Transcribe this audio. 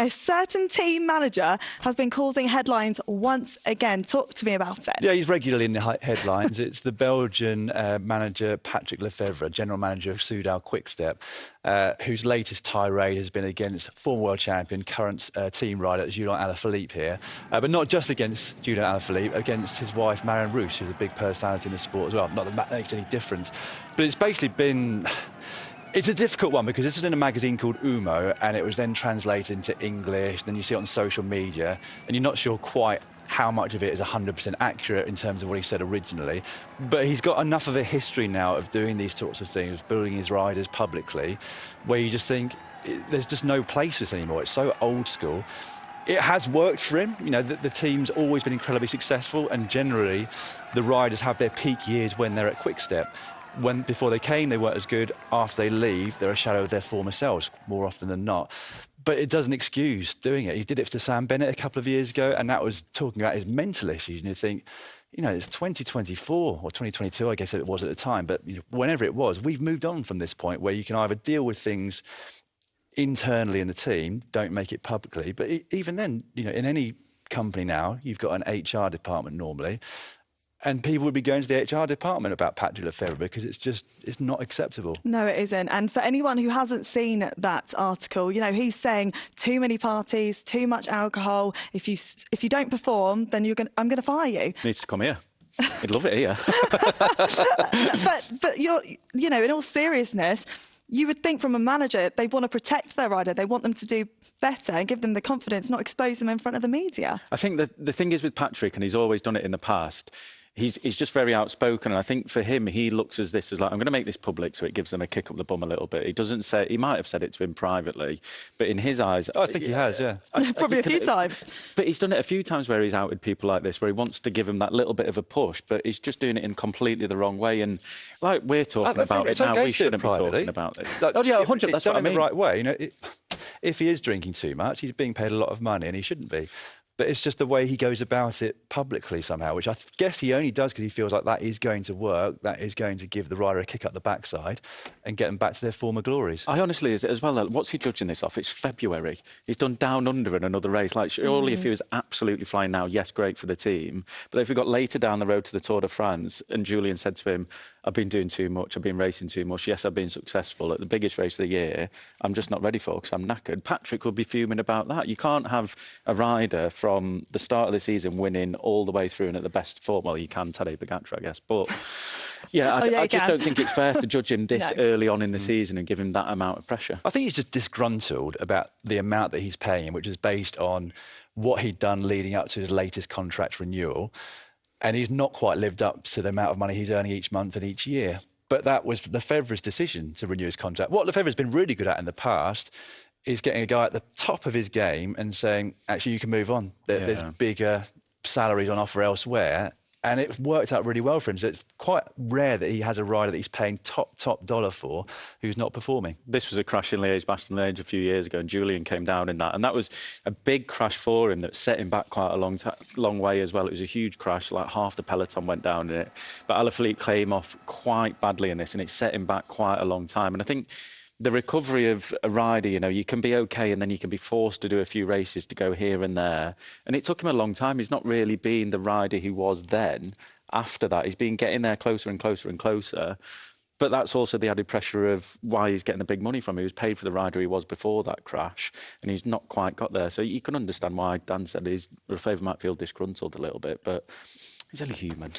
a certain team manager has been causing headlines once again. Talk to me about it. Yeah, he's regularly in the headlines. It's the Belgian manager, Patrick Lefevere, general manager of Soudal-QuickStep, whose latest tirade has been against former world champion, current team rider Julian Alaphilippe here. But not just against Julian Alaphilippe, against his wife, Rousse, who's a big personality in the sport as well. Not that makes any difference. But it's basically been... It's a difficult one because this is in a magazine called Umo, and it was then translated into English, and then you see it on social media, and you're not sure quite how much of it is 100% accurate in terms of what he said originally. But he's got enough of a history now of doing these sorts of things, building his riders publicly, where you just think there's just no place for this anymore. It's so old school. It has worked for him. You know, the team's always been incredibly successful, and generally the riders have their peak years when they're at Quick-Step. Before they came, they weren't as good. After they leave, they're a shadow of their former selves, more often than not. But it doesn't excuse doing it. He did it for Sam Bennett a couple of years ago, and that was talking about his mental issues. And you think, you know, it's 2024 or 2022, I guess it was at the time. But you know, whenever it was, we've moved on from this point where you can either deal with things internally in the team, don't make it publicly. But even then, you know, in any company now, you've got an HR department normally. And people would be going to the HR department about Patrick Lefevere because it's not acceptable. No, it isn't. And for anyone who hasn't seen that article, you know, he's saying too many parties, too much alcohol. If you don't perform, then I'm going to fire you. Needs to come here. He'd love it here. but you know, in all seriousness, you would think from a manager, they want to protect their rider. They want them to do better and give them the confidence, not expose them in front of the media. I think that the thing is with Patrick, and he's always done it in the past, he's just very outspoken, and I think for him, he looks as this as like, I'm going to make this public so it gives them a kick up the bum a little bit. He doesn't say, he might have said it to him privately, but in his eyes... Oh, I think he has, yeah. Probably a few times. But he's done it a few times where he's outed people like this, where he wants to give them that little bit of a push, but he's just doing it in completely the wrong way. And like we're talking about it now, we shouldn't be talking about it. Like, oh, yeah, 100%, that's what I mean. In the right way. You know, if he is drinking too much, he's being paid a lot of money, and he shouldn't be. But it's just the way he goes about it publicly somehow, which I guess he only does because he feels like that is going to work, that is going to give the rider a kick up the backside and get them back to their former glories. I honestly, as well, what's he judging this off? It's February. He's done Down Under in another race. Like, surely if he was absolutely flying now, yes, great for the team. But if we got later down the road to the Tour de France and Julian said to him, I've been doing too much, I've been racing too much, yes, I've been successful at the biggest race of the year, I'm just not ready for it because I'm knackered. Patrick would be fuming about that. You can't have a rider from the start of the season winning all the way through and at the best form. Well, you can Tadej Pogacar, I guess, but yeah, I just don't think it's fair to judge him this early on in the season and give him that amount of pressure. I think he's just disgruntled about the amount that he's paying him, which is based on what he'd done leading up to his latest contract renewal. And he's not quite lived up to the amount of money he's earning each month and each year. But that was Lefevere's decision to renew his contract. What Lefevere's been really good at in the past is getting a guy at the top of his game and saying, actually, you can move on. There's bigger salaries on offer elsewhere. And it worked out really well for him. So it's quite rare that he has a rider that he's paying top dollar for who's not performing. This was a crash in Liège-Bastogne-Liège a few years ago, and Julian came down in that. And that was a big crash for him that set him back quite a long way as well. It was a huge crash, like half the peloton went down in it. But Alaphilippe came off quite badly in this, and it set him back quite a long time. And I think the recovery of a rider, you know, you can be OK and then you can be forced to do a few races to go here and there. And it took him a long time. He's not really been the rider he was then. After that, he's been getting there closer and closer and closer. But that's also the added pressure of why he's getting the big money from. He was paid for the rider he was before that crash, and he's not quite got there. So you can understand why Dan said Lefevere might feel disgruntled a little bit, but he's only human.